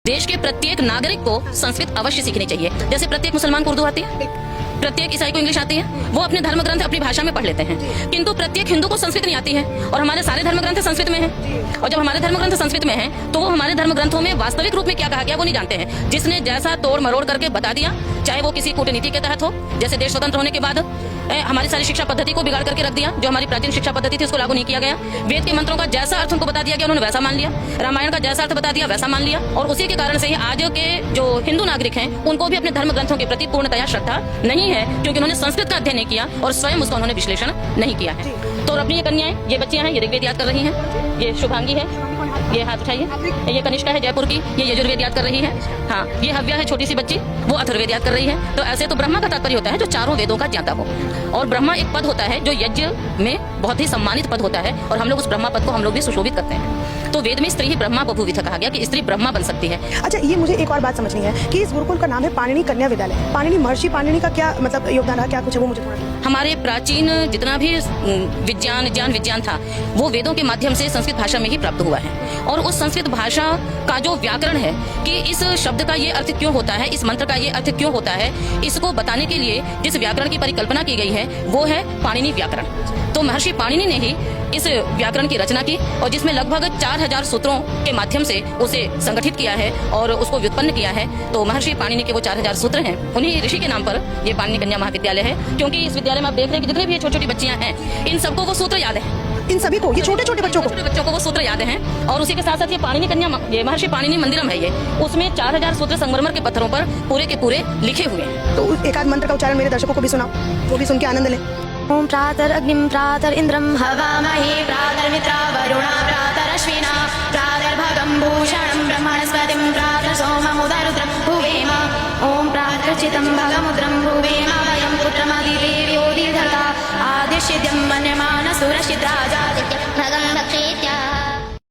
देश के प्रत्येक नागरिक को संस्कृत अवश्य सीखनी चाहिए। जैसे प्रत्येक मुसलमान को उर्दू आती है, प्रत्येक ईसाई को इंग्लिश आती है, वो अपने धर्म ग्रंथ अपनी भाषा में पढ़ लेते हैं, किंतु प्रत्येक हिंदू को संस्कृत नहीं आती है। और हमारे सारे धर्म ग्रंथ संस्कृत में हैं। और जब हमारे धर्म ग्रंथ संस्कृत में हैं, तो वो हमारे धर्म ग्रंथों में वास्तविक रूप में क्या कहा गया वो नहीं जानते हैं। जिसने जैसा तोड़ मरोड़ करके बता दिया, चाहे वो किसी कूटनीति के तहत हो, जैसे देश स्वतंत्र होने के बाद हमारी सारी शिक्षा पद्धति को बिगाड़ करके रख दिया। जो हमारी प्राचीन शिक्षा पद्धति थी उसको लागू नहीं किया गया। वेद के मंत्रों का जैसा अर्थ उनको बता दिया गया, उन्होंने वैसा मान लिया। रामायण का जैसा अर्थ बता दिया वैसा मान लिया। और उसी के कारण से ही आज के जो हिंदू नागरिक हैं उनको भी अपने धर्म ग्रंथों के प्रति पूर्णतया श्रद्धा नहीं है, क्योंकि उन्होंने संस्कृत का अध्ययन नहीं किया और स्वयं उसका उन्होंने विश्लेषण नहीं किया है। तो अपनी ये कन्याएं, ये बच्चियां हैं, ये ऋग्वेद याद कर रही हैं। ये शुभांगी है, ये हाथ उठाइए। ये कनिष्का है जयपुर की, ये यजुर्वेद याद कर रही है। हाँ, ये हव्या है छोटी सी बच्ची, वो अथर्ववेद याद कर रही है। तो ऐसे तो ब्रह्मा का तात्पर्य होता है जो चारों वेदों का ज्ञाता हो। और ब्रह्मा एक पद होता है जो यज्ञ में बहुत ही सम्मानित पद होता है, और हम लोग उस ब्रह्मा पद को हम लोग भी सुशोभित करते हैं। तो वेद में स्त्री ही ब्रह्मा बभूविथ कहा गया कि स्त्री ब्रह्मा बन सकती है। अच्छा, ये मुझे एक और बात समझनी है कि इस गुरुकुल का नाम है पाणिनि कन्या विद्यालय। पाणिनि महर्षि पाणिनि का क्या मतलब योगदान रहा, क्या कुछ है वो मुझे थोड़ा। हमारे प्राचीन जितना भी विज्ञान था वो वेदों के माध्यम से संस्कृत भाषा में ही प्राप्त हुआ है। और उस संस्कृत भाषा का जो व्याकरण है कि इस शब्द का ये अर्थ क्यों होता है, इस मंत्र का ये अर्थ क्यों होता है, इसको बताने के लिए जिस व्याकरण की परिकल्पना की गई है वो है पाणिनि व्याकरण। तो महर्षि पाणिनि ने ही इस व्याकरण की रचना की, और जिसमें लगभग 4000 सूत्रों के माध्यम से उसे संगठित किया है और उसको व्युत्पन्न किया है। तो महर्षि पाणिनि के वो 4000 सूत्र हैं, उन्हीं ऋषि के नाम पर ये पाणिनि कन्या महाविद्यालय है। क्योंकि इस विद्यालय में आप देख रहे हैं कि जितने भी छोटी छोटी बच्चियां हैं, इन सबको वो सूत्र याद है। इन सभी को, ये छोटे छोटे बच्चों को वो सूत्र याद हैं। और उसी के साथ साथ ये पाणिनि कन्या, ये महर्षि पाणिनि मंदिरम है, ये उसमें 4000 सूत्र संगमरमर के पत्थरों पर पूरे के पूरे लिखे हुए हैं। तो एक आध मंत्र का उच्चारण मेरे दर्शकों को भी सुनाओ, वो भी सुन के आनंद लें। ओम प्रातरग्निं प्रातरिन्द्रं हवामहे प्रातर्मित्रा वरुणा प्रातरश्विना प्रातर्भगं भूषणं ब्रह्मणस्पतिं प्रातर्सोममुदरुद्रं भुवेम। ओम प्रातर्चितं भगमुद्रं भुवेम वयं पुत्रमदिदेव्योदिधता आदिश्यद्यं मन्यमानसुरश्चित्रा